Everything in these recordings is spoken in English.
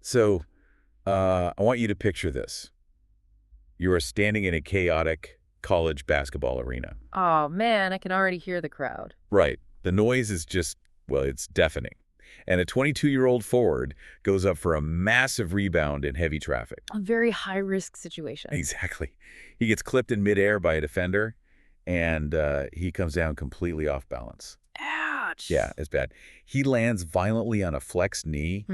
So I want you to picture this. You are standing in a chaotic college basketball arena. Oh, man, I can already hear the crowd. Right. The noise is just, well, it's deafening. And a 22-year-old forward goes up for a massive rebound in heavy traffic. A very high-risk situation. Exactly. He gets clipped in midair by a defender, and he comes down completely off balance. Ouch. Yeah, it's bad. He lands violently on a flexed knee.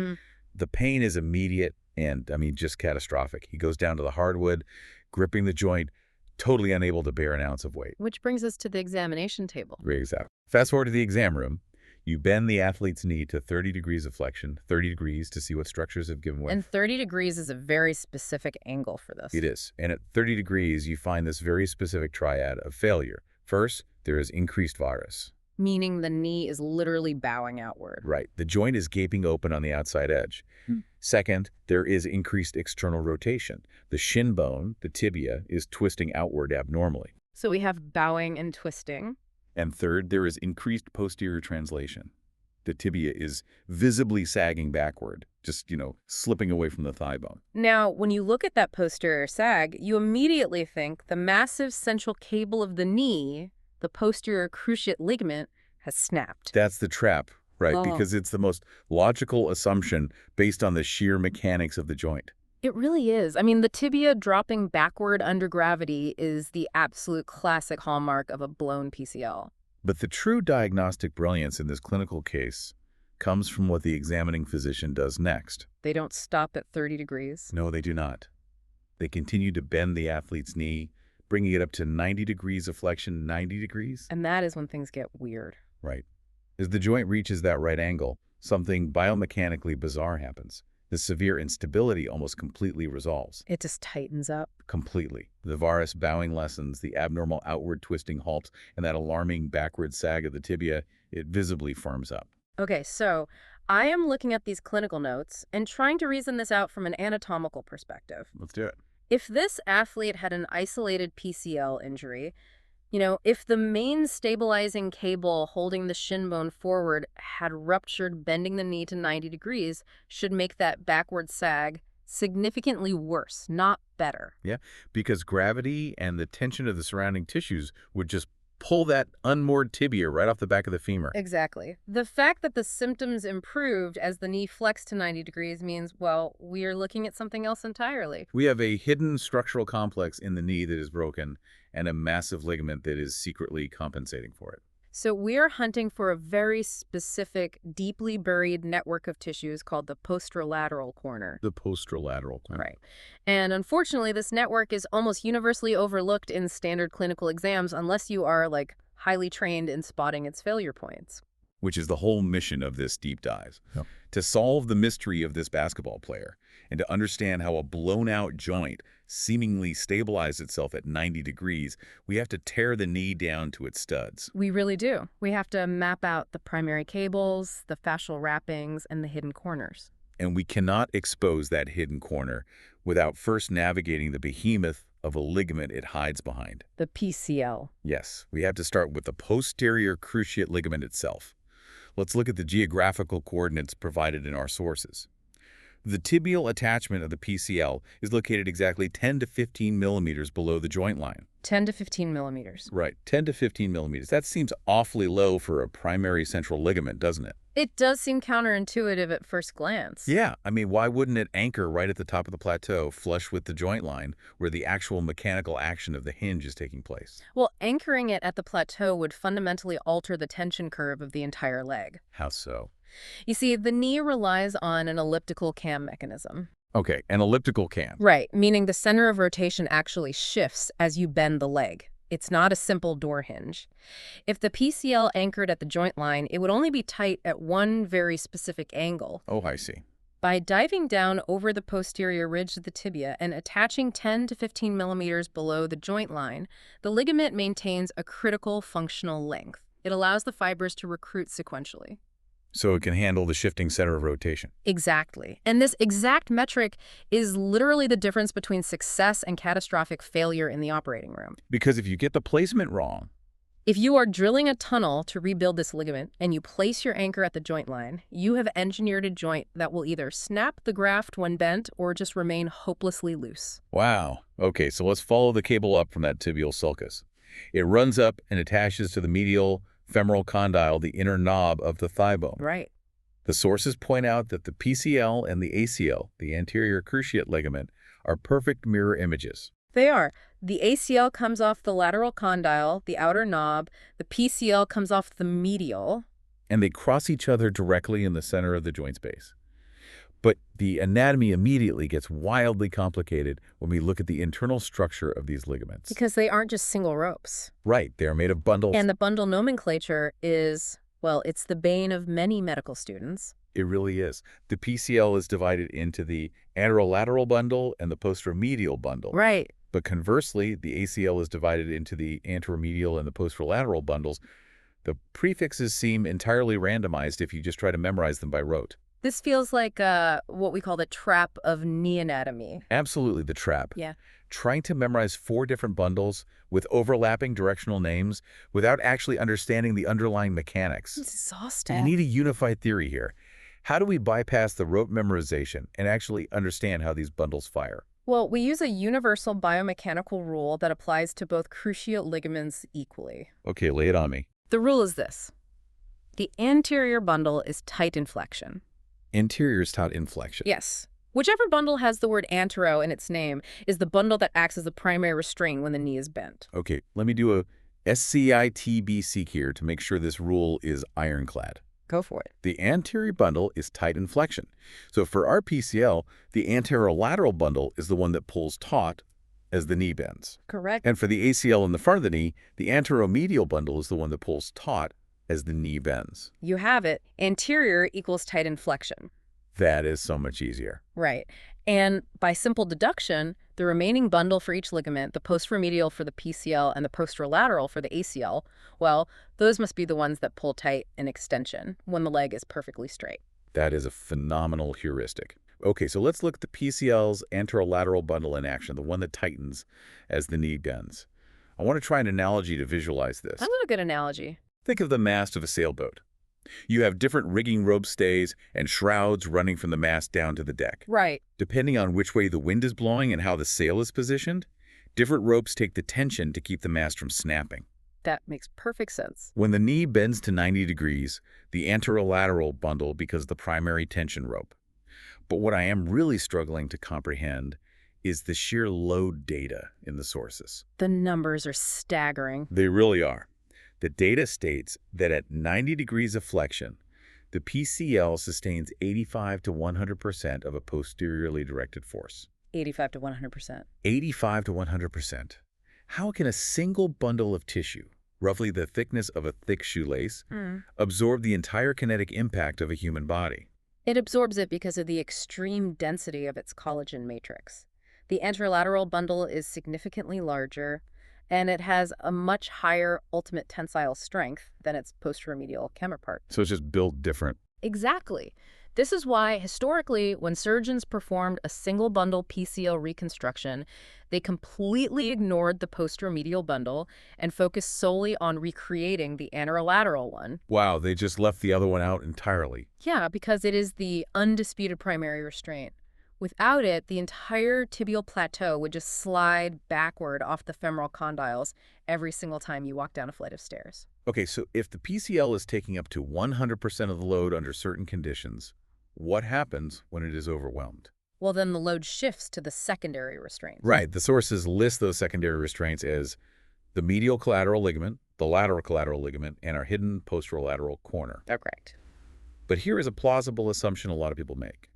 The pain is immediate and, I mean, just catastrophic. He goes down to the hardwood, gripping the joint, totally unable to bear an ounce of weight. Which brings us to the examination table. Exactly. Fast forward to the exam room. You bend the athlete's knee to 30 degrees of flexion, 30 degrees to see what structures have given way. And 30 degrees is a very specific angle for this. It is. And at 30 degrees, you find this very specific triad of failure. First, there is increased varus. Meaning the knee is literally bowing outward. Right. The joint is gaping open on the outside edge. Second, there is increased external rotation. The shin bone, the tibia, is twisting outward abnormally. So we have bowing and twisting. And third, there is increased posterior translation. The tibia is visibly sagging backward, just, slipping away from the thigh bone. Now, when you look at that posterior sag, you immediately think the massive central cable of the knee, the posterior cruciate ligament, has snapped. That's the trap, right? Oh. Because it's the most logical assumption based on the sheer mechanics of the joint. It really is. I mean, the tibia dropping backward under gravity is the absolute classic hallmark of a blown PCL. But the true diagnostic brilliance in this clinical case comes from what the examining physician does next. They don't stop at 30 degrees. No, they do not. They continue to bend the athlete's knee, bringing it up to 90 degrees of flexion, 90 degrees. And that is when things get weird. Right. As the joint reaches that right angle, something biomechanically bizarre happens. The severe instability almost completely resolves. It just tightens up. Completely. The varus bowing lessens, the abnormal outward twisting halts, and that alarming backward sag of the tibia, it visibly firms up. Okay, so I am looking at these clinical notes and trying to reason this out from an anatomical perspective. Let's do it. If this athlete had an isolated PCL injury, if the main stabilizing cable holding the shin bone forward had ruptured, bending the knee to 90 degrees should make that backward sag significantly worse, not better. Yeah, because gravity and the tension of the surrounding tissues would just pull that unmoored tibia right off the back of the femur. Exactly. The fact that the symptoms improved as the knee flexed to 90 degrees means, well, we are looking at something else entirely. We have a hidden structural complex in the knee that is broken and a massive ligament that is secretly compensating for it. So we're hunting for a very specific, deeply buried network of tissues called the posterolateral corner. The posterolateral corner. Right. And unfortunately, this network is almost universally overlooked in standard clinical exams unless you are, highly trained in spotting its failure points. Which is the whole mission of this deep dive. Yep. To solve the mystery of this basketball player and to understand how a blown-out joint seemingly stabilized itself at 90 degrees, we have to tear the knee down to its studs. We really do. We have to map out the primary cables, the fascial wrappings, and the hidden corners. And we cannot expose that hidden corner without first navigating the behemoth of a ligament it hides behind. The PCL. Yes, we have to start with the posterior cruciate ligament itself. Let's look at the geographical coordinates provided in our sources. The tibial attachment of the PCL is located exactly 10 to 15 millimeters below the joint line. 10 to 15 millimeters. Right, 10 to 15 millimeters. That seems awfully low for a primary central ligament, doesn't it? It does seem counterintuitive at first glance. Yeah, I mean, why wouldn't it anchor right at the top of the plateau, flush with the joint line, where the actual mechanical action of the hinge is taking place? Well, anchoring it at the plateau would fundamentally alter the tension curve of the entire leg. How so? You see, the knee relies on an elliptical cam mechanism. Okay, an elliptical cam. Right, meaning the center of rotation actually shifts as you bend the leg. It's not a simple door hinge. If the PCL anchored at the joint line, it would only be tight at one very specific angle. Oh, I see. By diving down over the posterior ridge of the tibia and attaching 10 to 15 millimeters below the joint line, the ligament maintains a critical functional length. It allows the fibers to recruit sequentially. So it can handle the shifting center of rotation. Exactly. And this exact metric is literally the difference between success and catastrophic failure in the operating room. Because if you get the placement wrong, If you are drilling a tunnel to rebuild this ligament and you place your anchor at the joint line, you have engineered a joint that will either snap the graft when bent or just remain hopelessly loose. Wow. Okay, so let's follow the cable up from that tibial sulcus. It runs up and attaches to the medial femoral condyle, the inner knob of the thigh bone. Right. The sources point out that the PCL and the ACL, the anterior cruciate ligament, are perfect mirror images. They are. The ACL comes off the lateral condyle, the outer knob. The PCL comes off the medial. And they cross each other directly in the center of the joint space. But the anatomy immediately gets wildly complicated when we look at the internal structure of these ligaments. Because they aren't just single ropes. Right, they are made of bundles. And the bundle nomenclature is, well, it's the bane of many medical students. It really is. The PCL is divided into the anterolateral bundle and the posteromedial bundle. Right. But conversely, the ACL is divided into the anteromedial and the posterolateral bundles. The prefixes seem entirely randomized if you just try to memorize them by rote. This feels like what we call the trap of knee anatomy. Absolutely the trap. Yeah. Trying to memorize 4 different bundles with overlapping directional names without actually understanding the underlying mechanics. It's exhausting. You need a unified theory here. How do we bypass the rote memorization and actually understand how these bundles fire? Well, we use a universal biomechanical rule that applies to both cruciate ligaments equally. Okay, lay it on me. The rule is this. The anterior bundle is tight in flexion. Anterior is taut inflection. Yes. Whichever bundle has the word antero in its name is the bundle that acts as the primary restraint when the knee is bent. Okay, let me do a SCITBC here to make sure this rule is ironclad. Go for it. The anterior bundle is tight in flexion. So for our PCL, the anterolateral bundle is the one that pulls taut as the knee bends. Correct. And for the ACL in the front of the knee, the anteromedial bundle is the one that pulls taut as the knee bends. You have it. Anterior equals tight in flexion. That is so much easier. Right. And by simple deduction, the remaining bundle for each ligament, the posteromedial for the PCL and the posterolateral for the ACL, well, those must be the ones that pull tight in extension when the leg is perfectly straight. That is a phenomenal heuristic. Okay, so let's look at the PCL's anterolateral bundle in action, the one that tightens as the knee bends. I want to try an analogy to visualize this. That's a good analogy. Think of the mast of a sailboat. You have different rigging rope stays and shrouds running from the mast down to the deck. Right. Depending on which way the wind is blowing and how the sail is positioned, different ropes take the tension to keep the mast from snapping. That makes perfect sense. When the knee bends to 90 degrees, the anterolateral bundle becomes the primary tension rope. But what I am really struggling to comprehend is the sheer load data in the sources. The numbers are staggering. They really are. The data states that at 90 degrees of flexion, the PCL sustains 85 to 100% of a posteriorly directed force. 85 to 100%. 85 to 100%. How can a single bundle of tissue, roughly the thickness of a thick shoelace, absorb the entire kinetic impact of a human body? It absorbs it because of the extreme density of its collagen matrix. The anterolateral bundle is significantly larger, and it has a much higher ultimate tensile strength than its posteromedial counterpart. So it's just built different. Exactly. This is why, historically, when surgeons performed a single bundle PCL reconstruction, they completely ignored the posteromedial bundle and focused solely on recreating the anterolateral one. Wow, they just left the other one out entirely. Yeah, because it is the undisputed primary restraint. Without it, the entire tibial plateau would just slide backward off the femoral condyles every single time you walk down a flight of stairs. Okay, so if the PCL is taking up to 100% of the load under certain conditions, what happens when it is overwhelmed? Well, then the load shifts to the secondary restraints. Right. The sources list those secondary restraints as the medial collateral ligament, the lateral collateral ligament, and our hidden posterolateral corner. Oh, correct. But here is a plausible assumption a lot of people make.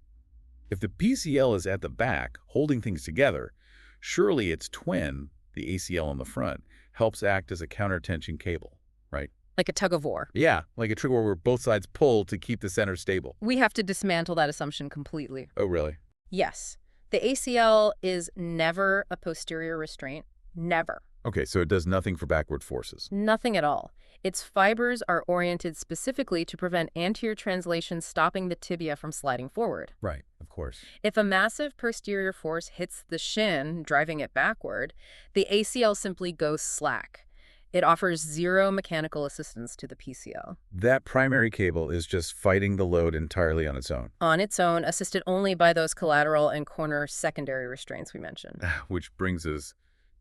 If the PCL is at the back, holding things together, surely its twin, the ACL on the front, helps act as a countertension cable, right? Like a tug of war. Yeah, like a trig where both sides pull to keep the center stable. We have to dismantle that assumption completely. Oh, really? Yes. The ACL is never a posterior restraint. Never. Okay, so it does nothing for backward forces. Nothing at all. Its fibers are oriented specifically to prevent anterior translation stopping the tibia from sliding forward. Right, of course. If a massive posterior force hits the shin, driving it backward, the ACL simply goes slack. It offers zero mechanical assistance to the PCL. That primary cable is just fighting the load entirely on its own. On its own, assisted only by those collateral and corner secondary restraints we mentioned. Which brings us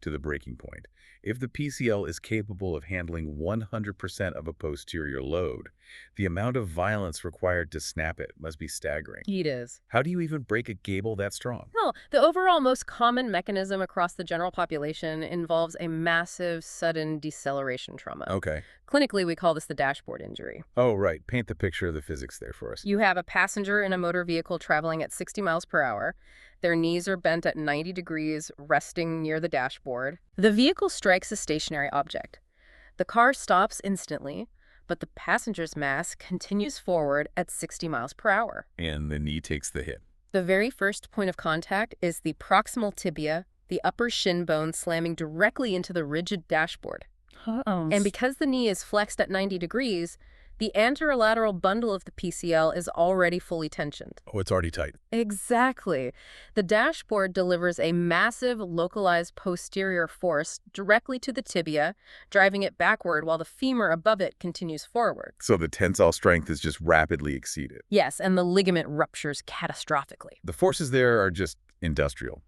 to the breaking point. If the PCL is capable of handling 100% of a posterior load, the amount of violence required to snap it must be staggering. It is. How do you even break a cable that strong? Well, the overall most common mechanism across the general population involves a massive sudden deceleration trauma. Okay. Clinically, we call this the dashboard injury. Oh, right. Paint the picture of the physics there for us. You have a passenger in a motor vehicle traveling at 60 miles per hour. Their knees are bent at 90 degrees, resting near the dashboard. The vehicle strikes a stationary object. The car stops instantly, but the passenger's mass continues forward at 60 miles per hour. And the knee takes the hit. The very first point of contact is the proximal tibia, the upper shin bone slamming directly into the rigid dashboard. And because the knee is flexed at 90 degrees, the anterolateral bundle of the PCL is already fully tensioned. Oh, it's already tight. Exactly. The dashboard delivers a massive localized posterior force directly to the tibia, driving it backward while the femur above it continues forward. So the tensile strength is just rapidly exceeded. Yes, and the ligament ruptures catastrophically. The forces there are just industrial.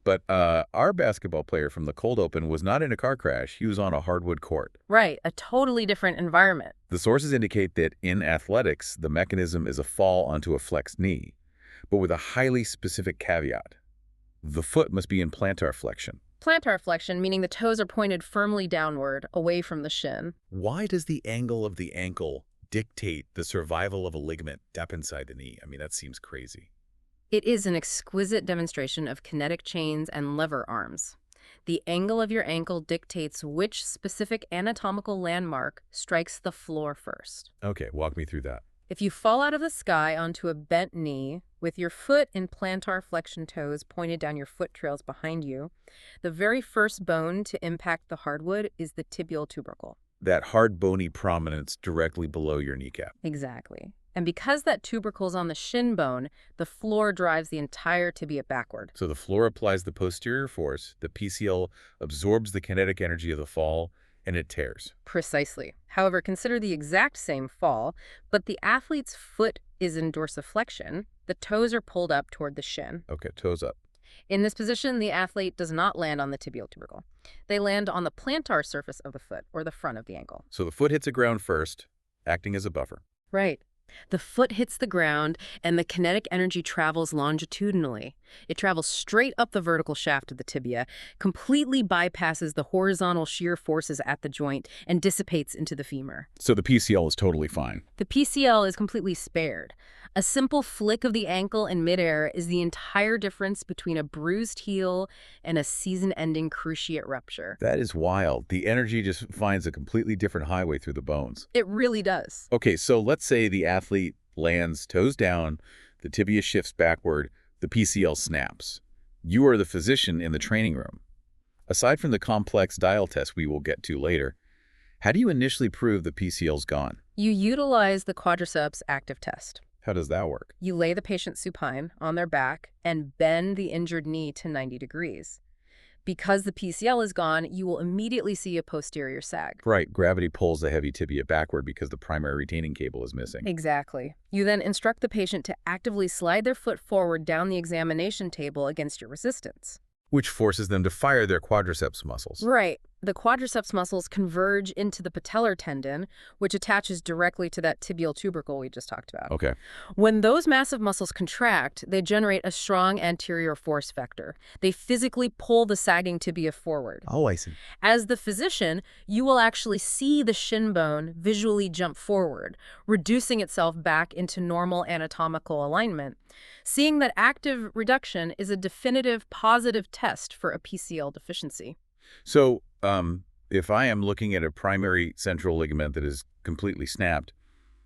But our basketball player from the cold open was not in a car crash. He was on a hardwood court. Right, a totally different environment. The sources indicate that in athletics, the mechanism is a fall onto a flexed knee, but with a highly specific caveat. The foot must be in plantar flexion. Plantar flexion, meaning the toes are pointed firmly downward, away from the shin. Why does the angle of the ankle dictate the survival of a ligament up inside the knee? I mean, that seems crazy. It is an exquisite demonstration of kinetic chains and lever arms. The angle of your ankle dictates which specific anatomical landmark strikes the floor first. Okay, walk me through that. If you fall out of the sky onto a bent knee, with your foot in plantar flexion toes pointed down your foot trails behind you, the very first bone to impact the hardwood is the tibial tubercle. That hard bony prominence directly below your kneecap. Exactly. And because that tubercle's on the shin bone, the floor drives the entire tibia backward. So the floor applies the posterior force, the PCL absorbs the kinetic energy of the fall, and it tears. Precisely. However, consider the exact same fall, but the athlete's foot is in dorsiflexion. The toes are pulled up toward the shin. Okay, toes up. In this position, the athlete does not land on the tibial tubercle. They land on the plantar surface of the foot, or the front of the ankle. So the foot hits the ground first, acting as a buffer. Right. The foot hits the ground, and the kinetic energy travels longitudinally. It travels straight up the vertical shaft of the tibia, completely bypasses the horizontal shear forces at the joint, and dissipates into the femur. So the PCL is totally fine. The PCL is completely spared. A simple flick of the ankle in midair is the entire difference between a bruised heel and a season-ending cruciate rupture. That is wild. The energy just finds a completely different highway through the bones. It really does. Okay, so let's say the athlete lands toes down, the tibia shifts backward, the PCL snaps. You are the physician in the training room. Aside from the complex dial test we will get to later, how do you initially prove the PCL's gone? You utilize the quadriceps active test. How does that work? You lay the patient supine on their back and bend the injured knee to 90 degrees. Because the PCL is gone, you will immediately see a posterior sag. Right, gravity pulls the heavy tibia backward because the primary retaining cable is missing. Exactly. You then instruct the patient to actively slide their foot forward down the examination table against your resistance. Which forces them to fire their quadriceps muscles. Right. The quadriceps muscles converge into the patellar tendon, which attaches directly to that tibial tubercle we just talked about. Okay. When those massive muscles contract, they generate a strong anterior force vector. They physically pull the sagging tibia forward. Oh, I see. As the physician, you will actually see the shin bone visually jump forward, reducing itself back into normal anatomical alignment. Seeing that active reduction is a definitive positive test for a PCL deficiency. So, if I am looking at a primary central ligament that is completely snapped,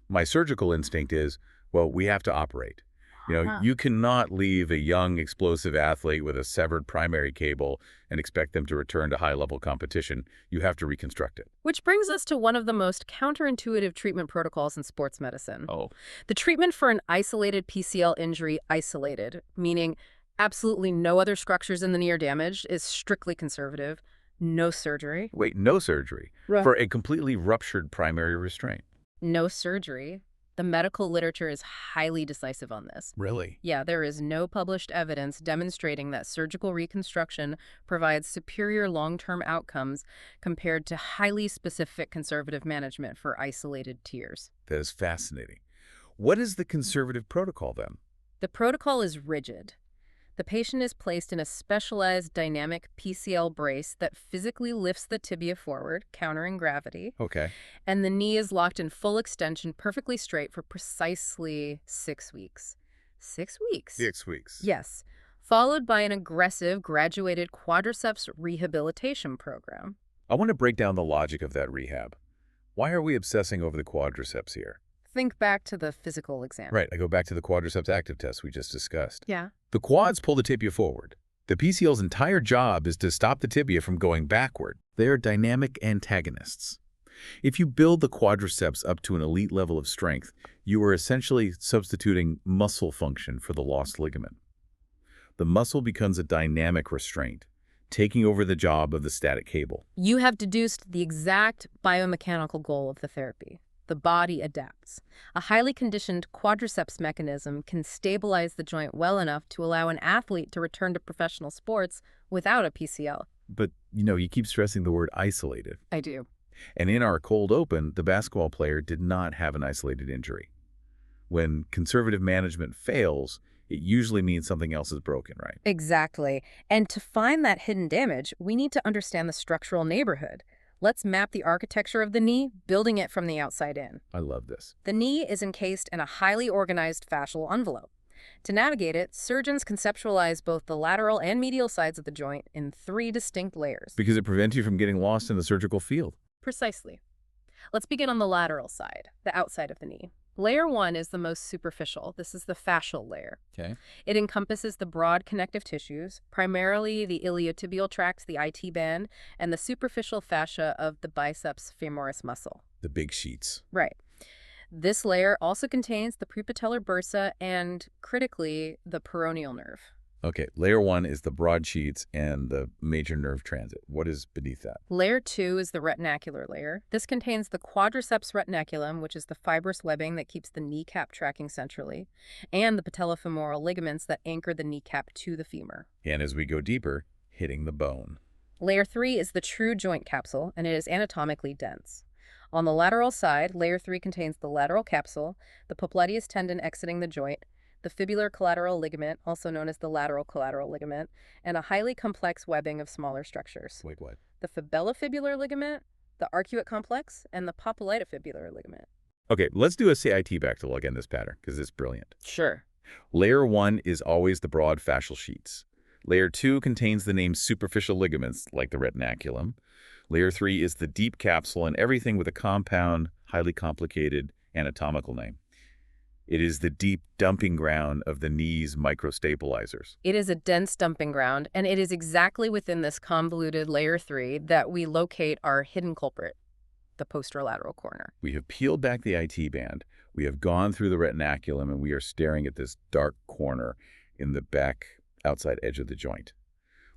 my surgical instinct is, well, we have to operate. You cannot leave a young, explosive athlete with a severed primary cable and expect them to return to high-level competition. You have to reconstruct it. Which brings us to one of the most counterintuitive treatment protocols in sports medicine. Oh. The treatment for an isolated PCL injury, isolated, meaning absolutely no other structures in the knee are damaged, is strictly conservative. No surgery. Wait, no surgery Right. for a completely ruptured primary restraint. No surgery. The medical literature is highly decisive on this. Really? Yeah, there is no published evidence demonstrating that surgical reconstruction provides superior long-term outcomes compared to highly specific conservative management for isolated tears. That is fascinating. What is the conservative protocol then? The protocol is rigid. The patient is placed in a specialized dynamic PCL brace that physically lifts the tibia forward, countering gravity, Okay. and the knee is locked in full extension, perfectly straight for precisely 6 weeks. 6 weeks? 6 weeks. Yes, followed by an aggressive graduated quadriceps rehabilitation program. I want to break down the logic of that rehab. Why are we obsessing over the quadriceps here? Think back to the physical exam. Right, I go back to the quadriceps active test we just discussed. Yeah. The quads pull the tibia forward. The PCL's entire job is to stop the tibia from going backward. They are dynamic antagonists. If you build the quadriceps up to an elite level of strength, you are essentially substituting muscle function for the lost ligament. The muscle becomes a dynamic restraint, taking over the job of the static cable. You have deduced the exact biomechanical goal of the therapy. The body adapts. A highly conditioned quadriceps mechanism can stabilize the joint well enough to allow an athlete to return to professional sports without a PCL. But, you keep stressing the word isolated. I do. And in our cold open, the basketball player did not have an isolated injury. When conservative management fails, it usually means something else is broken, right? Exactly. And to find that hidden damage, we need to understand the structural neighborhood. Let's map the architecture of the knee, building it from the outside in. I love this. The knee is encased in a highly organized fascial envelope. To navigate it, surgeons conceptualize both the lateral and medial sides of the joint in 3 distinct layers. Because it prevents you from getting lost in the surgical field. Precisely. Let's begin on the lateral side, the outside of the knee. Layer 1 is the most superficial. This is the fascial layer. Okay. It encompasses the broad connective tissues, primarily the iliotibial tract, the IT band, and the superficial fascia of the biceps femoris muscle. The big sheets. Right. This layer also contains the prepatellar bursa and, critically, the peroneal nerve. Okay, layer 1 is the broad sheets and the major nerve transit. What is beneath that? Layer 2 is the retinacular layer. This contains the quadriceps retinaculum, which is the fibrous webbing that keeps the kneecap tracking centrally, and the patellofemoral ligaments that anchor the kneecap to the femur. And as we go deeper, hitting the bone. Layer 3 is the true joint capsule, and it is anatomically dense. On the lateral side, layer 3 contains the lateral capsule, the popliteus tendon exiting the joint, the fibular collateral ligament, also known as the lateral collateral ligament, and a highly complex webbing of smaller structures. Wait, what? The fibulofibular ligament, the arcuate complex, and the popliteofibular ligament. Okay, let's do a CIT back to look in this pattern, because it's brilliant. Sure. Layer 1 is always the broad fascial sheets. Layer 2 contains the named superficial ligaments, like the retinaculum. Layer 3 is the deep capsule and everything with a compound, highly complicated anatomical name. It is the deep dumping ground of the knee's microstabilizers. It is a dense dumping ground, and it is exactly within this convoluted layer 3 that we locate our hidden culprit, the posterolateral corner. We have peeled back the IT band, we have gone through the retinaculum, and we are staring at this dark corner in the back outside edge of the joint.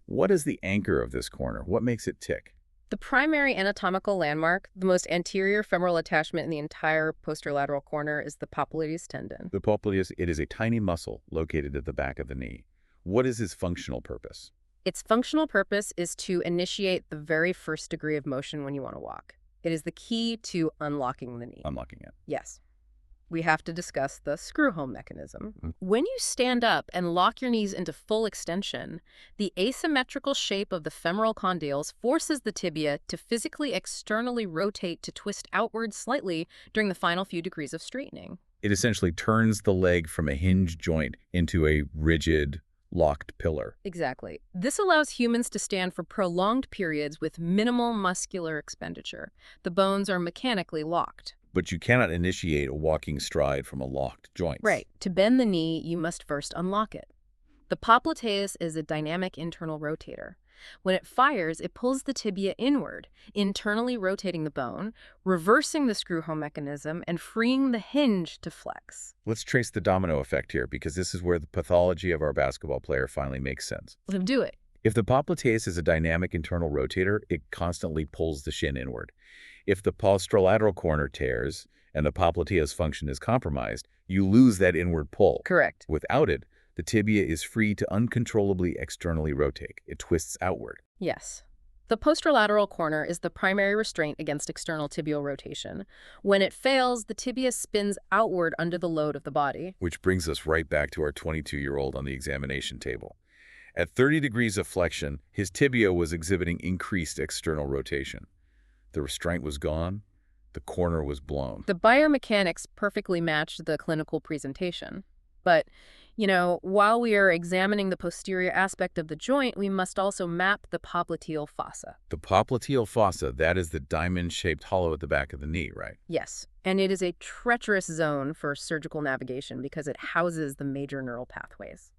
What is the anchor of this corner? What makes it tick? The primary anatomical landmark, the most anterior femoral attachment in the entire posterolateral corner, is the popliteus tendon. The popliteus, it is a tiny muscle located at the back of the knee. What is its functional purpose? Its functional purpose is to initiate the very first degree of motion when you want to walk. It is the key to unlocking the knee. Unlocking it. Yes. We have to discuss the screw-home mechanism. When you stand up and lock your knees into full extension, the asymmetrical shape of the femoral condyles forces the tibia to physically externally rotate to twist outward slightly during the final few degrees of straightening. It essentially turns the leg from a hinged joint into a rigid, locked pillar. Exactly. This allows humans to stand for prolonged periods with minimal muscular expenditure. The bones are mechanically locked. But you cannot initiate a walking stride from a locked joint. Right. To bend the knee, you must first unlock it. The popliteus is a dynamic internal rotator. When it fires, it pulls the tibia inward, internally rotating the bone, reversing the screw-home mechanism, and freeing the hinge to flex. Let's trace the domino effect here, because this is where the pathology of our basketball player finally makes sense. Let him do it. If the popliteus is a dynamic internal rotator, it constantly pulls the shin inward. If the posterolateral corner tears and the popliteus function is compromised, you lose that inward pull. Correct. Without it, the tibia is free to uncontrollably externally rotate. It twists outward. Yes. The posterolateral corner is the primary restraint against external tibial rotation. When it fails, the tibia spins outward under the load of the body. Which brings us right back to our 22-year-old on the examination table. At 30 degrees of flexion, his tibia was exhibiting increased external rotation. The restraint was gone. The corner was blown. The biomechanics perfectly matched the clinical presentation. But, while we are examining the posterior aspect of the joint, we must also map the popliteal fossa. The popliteal fossa, that is the diamond-shaped hollow at the back of the knee, right? Yes, and it is a treacherous zone for surgical navigation because it houses the major neural pathways.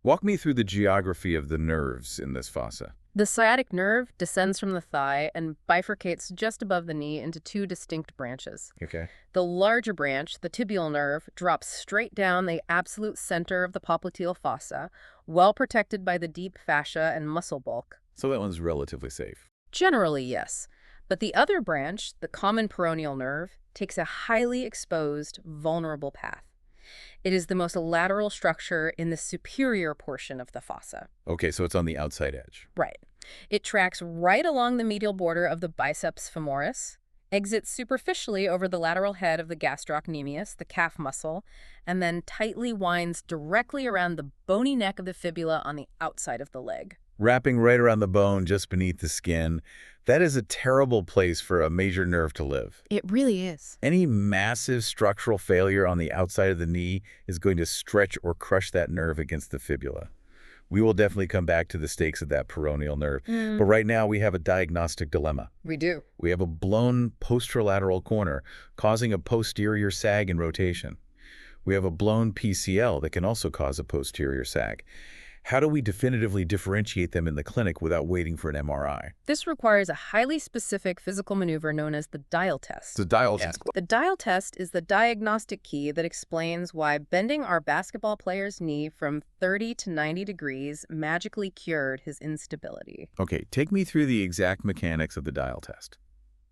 Walk me through the geography of the nerves in this fossa. The sciatic nerve descends from the thigh and bifurcates just above the knee into two distinct branches. Okay. The larger branch, the tibial nerve, drops straight down the absolute center of the popliteal fossa, well protected by the deep fascia and muscle bulk. So that one's relatively safe. Generally, yes. But the other branch, the common peroneal nerve, takes a highly exposed, vulnerable path. It is the most lateral structure in the superior portion of the fossa. Okay, so it's on the outside edge. Right. It tracks right along the medial border of the biceps femoris, exits superficially over the lateral head of the gastrocnemius, the calf muscle, and then tightly winds directly around the bony neck of the fibula on the outside of the leg. Wrapping right around the bone just beneath the skin. That is a terrible place for a major nerve to live. It really is. Any massive structural failure on the outside of the knee is going to stretch or crush that nerve against the fibula. We will definitely come back to the stakes of that peroneal nerve. But right now we have a diagnostic dilemma. We do. We have a blown posterolateral corner causing a posterior sag and rotation. We have a blown PCL that can also cause a posterior sag. How do we definitively differentiate them in the clinic without waiting for an MRI? This requires a highly specific physical maneuver known as the dial test. The dial test. The dial test is the diagnostic key that explains why bending our basketball player's knee from 30 to 90 degrees magically cured his instability. Okay, take me through the exact mechanics of the dial test.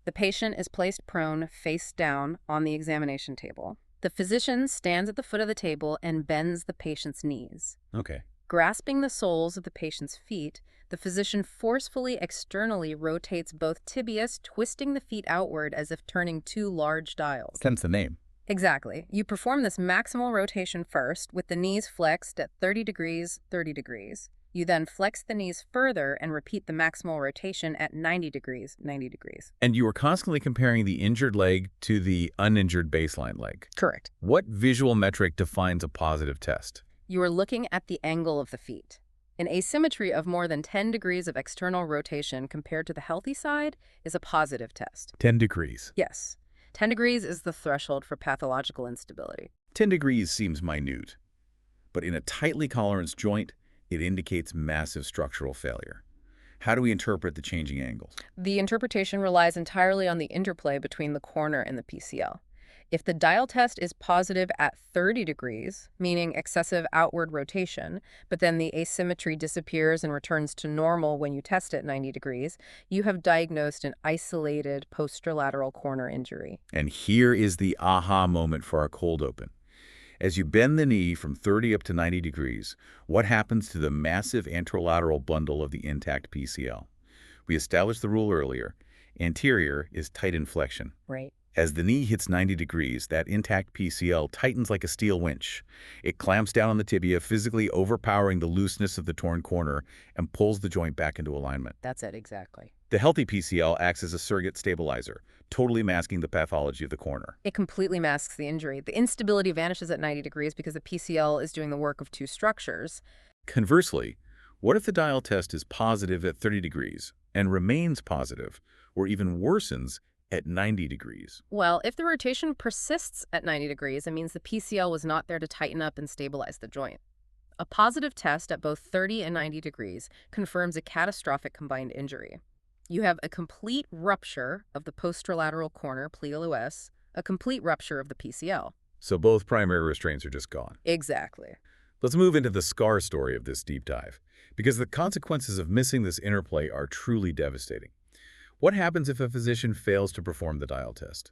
The patient is placed prone, face down, on the examination table. The physician stands at the foot of the table and bends the patient's knees. Okay. Grasping the soles of the patient's feet, the physician forcefully externally rotates both tibias, twisting the feet outward as if turning two large dials. Hence the name. Exactly. You perform this maximal rotation first, with the knees flexed at 30 degrees, 30 degrees. You then flex the knees further and repeat the maximal rotation at 90 degrees, 90 degrees. And you are constantly comparing the injured leg to the uninjured baseline leg. Correct. What visual metric defines a positive test? You are looking at the angle of the feet. An asymmetry of more than 10 degrees of external rotation compared to the healthy side is a positive test. 10 degrees. Yes. 10 degrees is the threshold for pathological instability. 10 degrees seems minute, but in a tightly collarenced joint, it indicates massive structural failure. How do we interpret the changing angles? The interpretation relies entirely on the interplay between the corner and the PCL. If the dial test is positive at 30 degrees, meaning excessive outward rotation, but then the asymmetry disappears and returns to normal when you test at 90 degrees, you have diagnosed an isolated posterolateral corner injury. And here is the aha moment for our cold open. As you bend the knee from 30 up to 90 degrees, what happens to the massive anterolateral bundle of the intact PCL? We established the rule earlier. Anterior is tight in flexion. Right. As the knee hits 90 degrees, that intact PCL tightens like a steel winch. It clamps down on the tibia, physically overpowering the looseness of the torn corner and pulls the joint back into alignment. That's it, exactly. The healthy PCL acts as a surrogate stabilizer, totally masking the pathology of the corner. It completely masks the injury. The instability vanishes at 90 degrees because the PCL is doing the work of two structures. Conversely, what if the dial test is positive at 30 degrees and remains positive, or even worsens at 90 degrees? Well, if the rotation persists at 90 degrees, it means the PCL was not there to tighten up and stabilize the joint. A positive test at both 30 and 90 degrees confirms a catastrophic combined injury. You have a complete rupture of the posterolateral corner, popliteus, a complete rupture of the PCL. So both primary restraints are just gone. Exactly. Let's move into the scar story of this deep dive, because the consequences of missing this interplay are truly devastating. What happens if a physician fails to perform the dial test?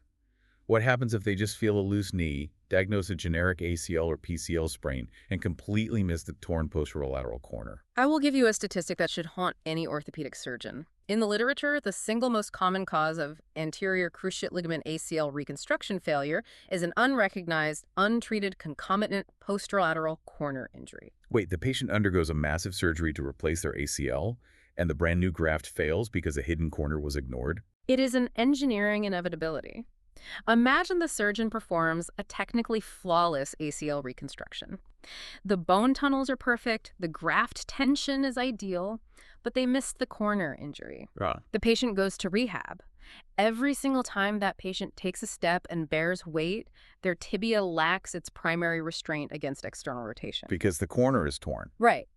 What happens if they just feel a loose knee, diagnose a generic ACL or PCL sprain, and completely miss the torn posterolateral corner? I will give you a statistic that should haunt any orthopedic surgeon. In the literature, the single most common cause of anterior cruciate ligament ACL reconstruction failure is an unrecognized, untreated concomitant posterolateral corner injury. Wait, the patient undergoes a massive surgery to replace their ACL, and the brand new graft fails because a hidden corner was ignored? It is an engineering inevitability. Imagine the surgeon performs a technically flawless ACL reconstruction. The bone tunnels are perfect, the graft tension is ideal, but they missed the corner injury. Ah. The patient goes to rehab. Every single time that patient takes a step and bears weight, their tibia lacks its primary restraint against external rotation. Because the corner is torn. Right.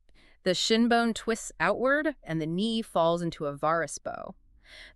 The shin bone twists outward and the knee falls into a varus bow.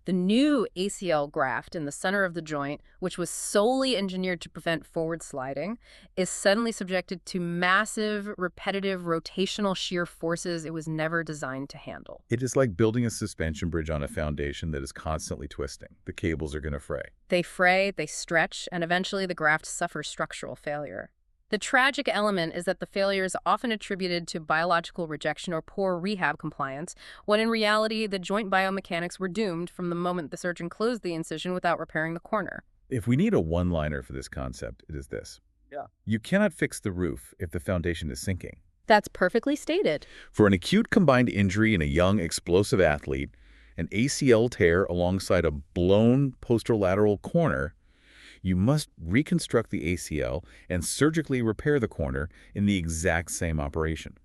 The new ACL graft in the center of the joint, which was solely engineered to prevent forward sliding, is suddenly subjected to massive, repetitive rotational shear forces it was never designed to handle. It is like building a suspension bridge on a foundation that is constantly twisting. The cables are going to fray. They fray, they stretch, and eventually the graft suffers structural failure. The tragic element is that the failure is often attributed to biological rejection or poor rehab compliance, when in reality, the joint biomechanics were doomed from the moment the surgeon closed the incision without repairing the corner. If we need a one-liner for this concept, it is this. Yeah. You cannot fix the roof if the foundation is sinking. That's perfectly stated. For an acute combined injury in a young, explosive athlete, an ACL tear alongside a blown posterolateral corner, you must reconstruct the ACL and surgically repair the corner in the exact same operation.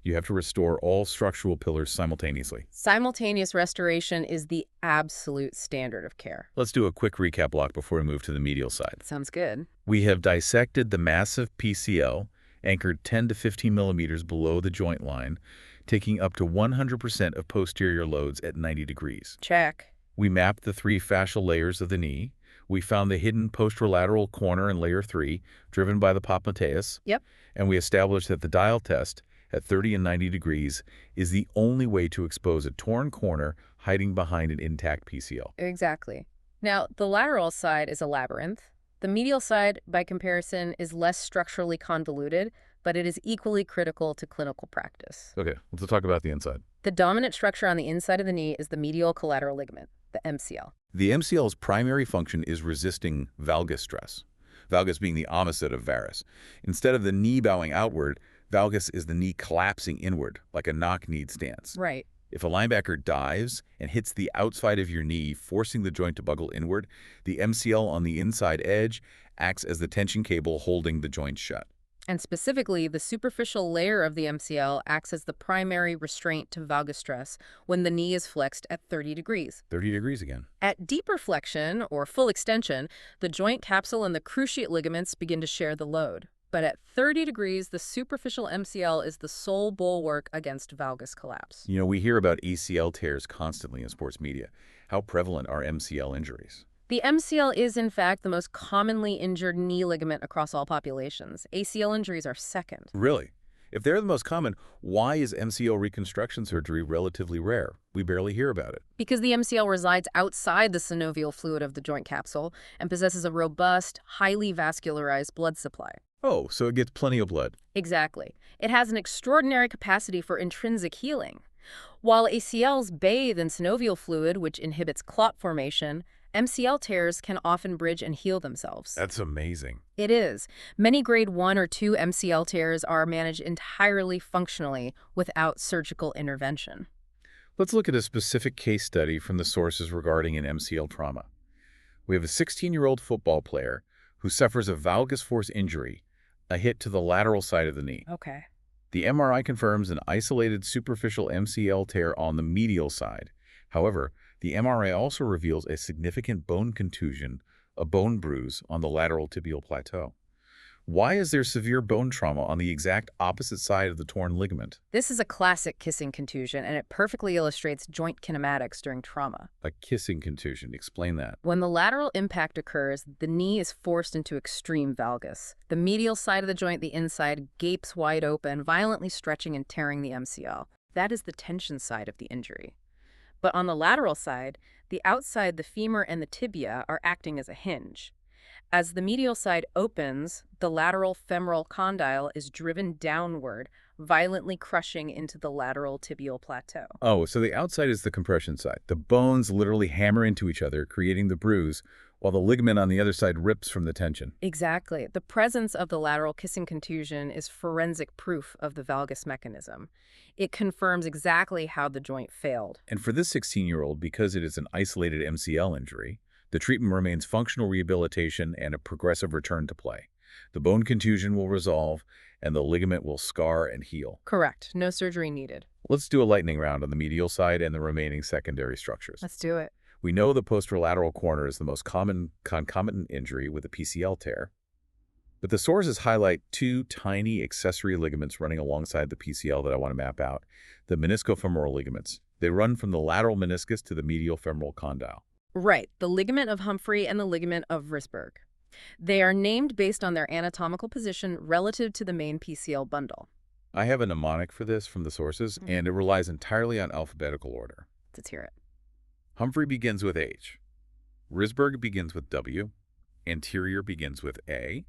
You have to restore all structural pillars simultaneously. Simultaneous restoration is the absolute standard of care. Let's do a quick recap block before we move to the medial side. Sounds good. We have dissected the massive PCL, anchored 10 to 15 millimeters below the joint line, taking up to 100% of posterior loads at 90 degrees. Check. We mapped the 3 fascial layers of the knee. We found the hidden posterolateral corner in layer 3, driven by the popliteus. Yep. And we established that the dial test at 30 and 90 degrees is the only way to expose a torn corner hiding behind an intact PCL. Exactly. Now, the lateral side is a labyrinth. The medial side, by comparison, is less structurally convoluted, but it is equally critical to clinical practice. Okay, let's talk about the inside. The dominant structure on the inside of the knee is the medial collateral ligament, the MCL. The MCL's primary function is resisting valgus stress, valgus being the opposite of varus. Instead of the knee bowing outward, valgus is the knee collapsing inward, like a knock-kneed stance. Right. If a linebacker dives and hits the outside of your knee, forcing the joint to buckle inward, the MCL on the inside edge acts as the tension cable holding the joint shut. And specifically, the superficial layer of the MCL acts as the primary restraint to valgus stress when the knee is flexed at 30 degrees. 30 degrees again. At deeper flexion, or full extension, the joint capsule and the cruciate ligaments begin to share the load. But at 30 degrees, the superficial MCL is the sole bulwark against valgus collapse. You know, we hear about ACL tears constantly in sports media. How prevalent are MCL injuries? The MCL is, in fact, the most commonly injured knee ligament across all populations. ACL injuries are second. Really? If they're the most common, why is MCL reconstruction surgery relatively rare? We barely hear about it. Because the MCL resides outside the synovial fluid of the joint capsule and possesses a robust, highly vascularized blood supply. Oh, so it gets plenty of blood. Exactly. It has an extraordinary capacity for intrinsic healing. While ACLs bathe in synovial fluid, which inhibits clot formation, MCL tears can often bridge and heal themselves. That's amazing. It is. Many grade 1 or 2 MCL tears are managed entirely functionally without surgical intervention. Let's look at a specific case study from the sources regarding an MCL trauma. We have a 16-year-old football player who suffers a valgus force injury, a hit to the lateral side of the knee. Okay. The MRI confirms an isolated superficial MCL tear on the medial side. However, the MRI also reveals a significant bone contusion, a bone bruise on the lateral tibial plateau. Why is there severe bone trauma on the exact opposite side of the torn ligament? This is a classic kissing contusion, and it perfectly illustrates joint kinematics during trauma. A kissing contusion. Explain that. When the lateral impact occurs, the knee is forced into extreme valgus. The medial side of the joint, the inside, gapes wide open, violently stretching and tearing the MCL. That is the tension side of the injury. But on the lateral side, the outside, the femur, and the tibia are acting as a hinge. As the medial side opens, the lateral femoral condyle is driven downward, violently crushing into the lateral tibial plateau. Oh, so the outside is the compression side. The bones literally hammer into each other, creating the bruise, while the ligament on the other side rips from the tension. Exactly. The presence of the lateral kissing contusion is forensic proof of the valgus mechanism. It confirms exactly how the joint failed. And for this 16-year-old, because it is an isolated MCL injury, the treatment remains functional rehabilitation and a progressive return to play. The bone contusion will resolve, and the ligament will scar and heal. Correct. No surgery needed. Let's do a lightning round on the medial side and the remaining secondary structures. Let's do it. We know the posterolateral corner is the most common concomitant injury with a PCL tear, but the sources highlight two tiny accessory ligaments running alongside the PCL that I want to map out, the meniscofemoral ligaments. They run from the lateral meniscus to the medial femoral condyle. Right, the ligament of Humphrey and the ligament of Wrisberg. They are named based on their anatomical position relative to the main PCL bundle. I have a mnemonic for this from the sources, and it relies entirely on alphabetical order. Let's hear it. Humphrey begins with H. Wrisberg begins with W. Anterior begins with A.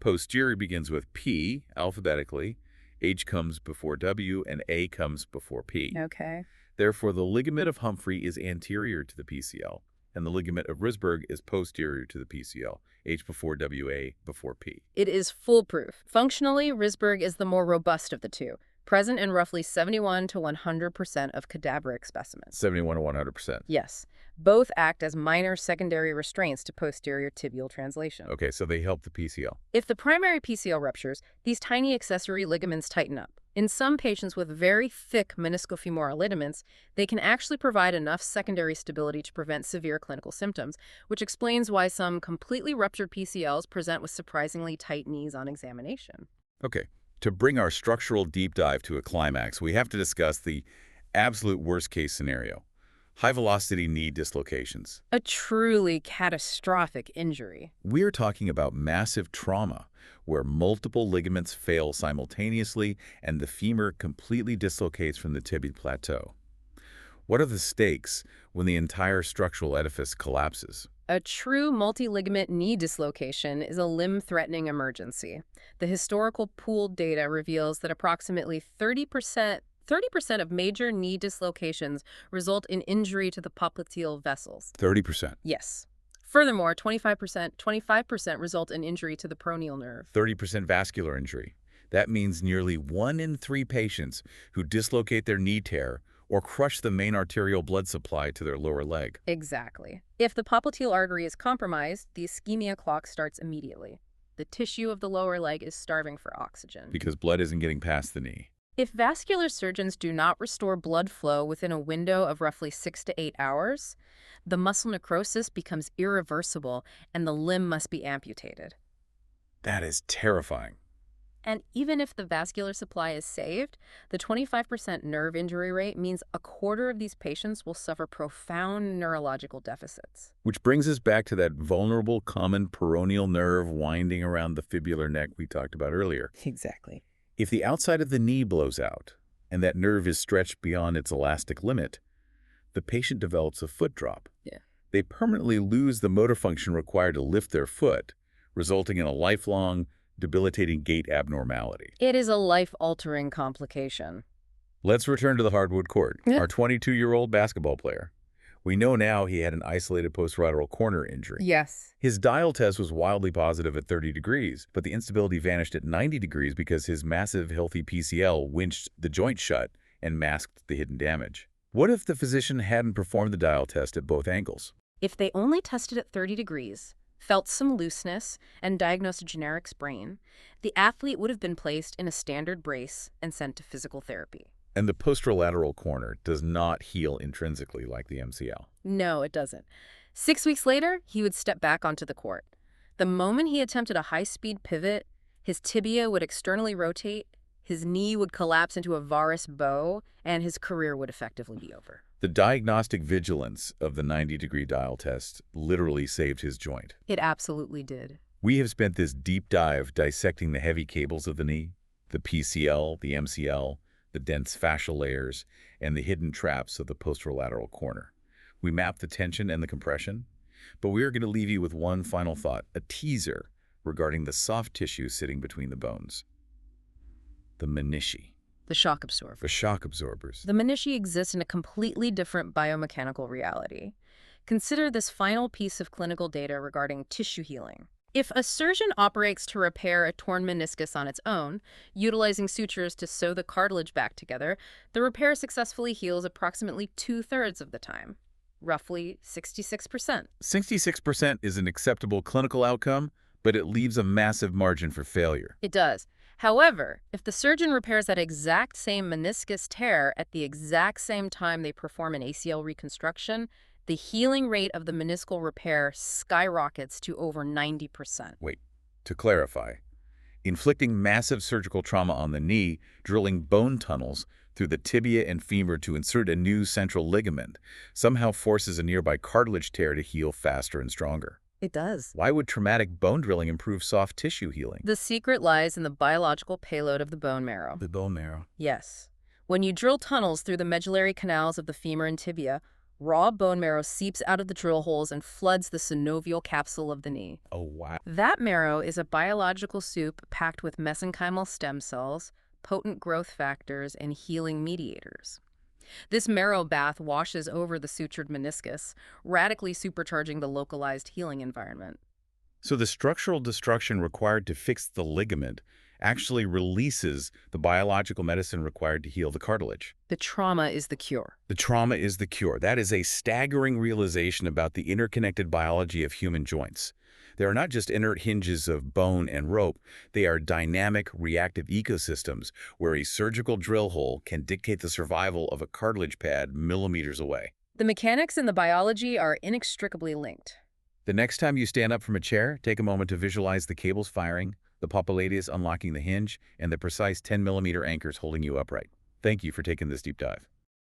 Posterior begins with P, alphabetically. H comes before W, and A comes before P. Okay. Therefore, the ligament of Humphrey is anterior to the PCL, and the ligament of Wrisberg is posterior to the PCL, H before W, A before P. It is foolproof. Functionally, Wrisberg is the more robust of the two, present in roughly 71 to 100% of cadaveric specimens. 71 to 100%. Yes. Both act as minor secondary restraints to posterior tibial translation. Okay, so they help the PCL. If the primary PCL ruptures, these tiny accessory ligaments tighten up. In some patients with very thick meniscofemoral ligaments, they can actually provide enough secondary stability to prevent severe clinical symptoms, which explains why some completely ruptured PCLs present with surprisingly tight knees on examination. Okay, to bring our structural deep dive to a climax, we have to discuss the absolute worst-case scenario: high-velocity knee dislocations. A truly catastrophic injury. We're talking about massive trauma, where multiple ligaments fail simultaneously and the femur completely dislocates from the tibial plateau. What are the stakes when the entire structural edifice collapses? A true multi-ligament knee dislocation is a limb-threatening emergency. The historical pooled data reveals that approximately 30% of major knee dislocations result in injury to the popliteal vessels. 30%. Yes. Furthermore, 25% result in injury to the peroneal nerve. 30% vascular injury. That means nearly 1 in 3 patients who dislocate their knee tear or crush the main arterial blood supply to their lower leg. Exactly. If the popliteal artery is compromised, the ischemia clock starts immediately. The tissue of the lower leg is starving for oxygen. Because blood isn't getting past the knee. If vascular surgeons do not restore blood flow within a window of roughly 6 to 8 hours, the muscle necrosis becomes irreversible and the limb must be amputated. That is terrifying. And even if the vascular supply is saved, the 25% nerve injury rate means a quarter of these patients will suffer profound neurological deficits. Which brings us back to that vulnerable common peroneal nerve winding around the fibular neck we talked about earlier. Exactly. If the outside of the knee blows out and that nerve is stretched beyond its elastic limit, the patient develops a foot drop. Yeah. They permanently lose the motor function required to lift their foot, resulting in a lifelong, debilitating gait abnormality. It is a life-altering complication. Let's return to the hardwood court. Our 22-year-old basketball player. We know now he had an isolated posterolateral corner injury. Yes. His dial test was wildly positive at 30 degrees, but the instability vanished at 90 degrees because his massive, healthy PCL winched the joint shut and masked the hidden damage. What if the physician hadn't performed the dial test at both angles? If they only tested at 30 degrees, felt some looseness, and diagnosed a generic sprain, the athlete would have been placed in a standard brace and sent to physical therapy. And the posterolateral corner does not heal intrinsically like the MCL. No, it doesn't. 6 weeks later, he would step back onto the court. The moment he attempted a high-speed pivot, his tibia would externally rotate, his knee would collapse into a varus bow, and his career would effectively be over. The diagnostic vigilance of the 90-degree dial test literally saved his joint. It absolutely did. We have spent this deep dive dissecting the heavy cables of the knee, the PCL, the MCL, the dense fascial layers, and the hidden traps of the posterolateral corner. We mapped the tension and the compression, but we are going to leave you with one final thought, a teaser regarding the soft tissue sitting between the bones. The menisci. The shock absorber. The shock absorbers. The menisci exist in a completely different biomechanical reality. Consider this final piece of clinical data regarding tissue healing. If a surgeon operates to repair a torn meniscus on its own, utilizing sutures to sew the cartilage back together, the repair successfully heals approximately 2/3 of the time, roughly 66%. 66% is an acceptable clinical outcome, but it leaves a massive margin for failure. It does. However, if the surgeon repairs that exact same meniscus tear at the exact same time they perform an ACL reconstruction, the healing rate of the meniscal repair skyrockets to over 90%. Wait, to clarify, inflicting massive surgical trauma on the knee, drilling bone tunnels through the tibia and femur to insert a new central ligament, somehow forces a nearby cartilage tear to heal faster and stronger. It does. Why would traumatic bone drilling improve soft tissue healing? The secret lies in the biological payload of the bone marrow. The bone marrow. Yes. When you drill tunnels through the medullary canals of the femur and tibia, raw bone marrow seeps out of the drill holes and floods the synovial capsule of the knee. Oh, wow. That marrow is a biological soup packed with mesenchymal stem cells, potent growth factors, and healing mediators. This marrow bath washes over the sutured meniscus, radically supercharging the localized healing environment. So the structural destruction required to fix the ligament actually releases the biological medicine required to heal the cartilage. The trauma is the cure. The trauma is the cure. That is a staggering realization about the interconnected biology of human joints. They are not just inert hinges of bone and rope. They are dynamic, reactive ecosystems where a surgical drill hole can dictate the survival of a cartilage pad millimeters away. The mechanics and the biology are inextricably linked. The next time you stand up from a chair, take a moment to visualize the cables firing, the popliteus unlocking the hinge, and the precise 10mm anchors holding you upright. Thank you for taking this deep dive.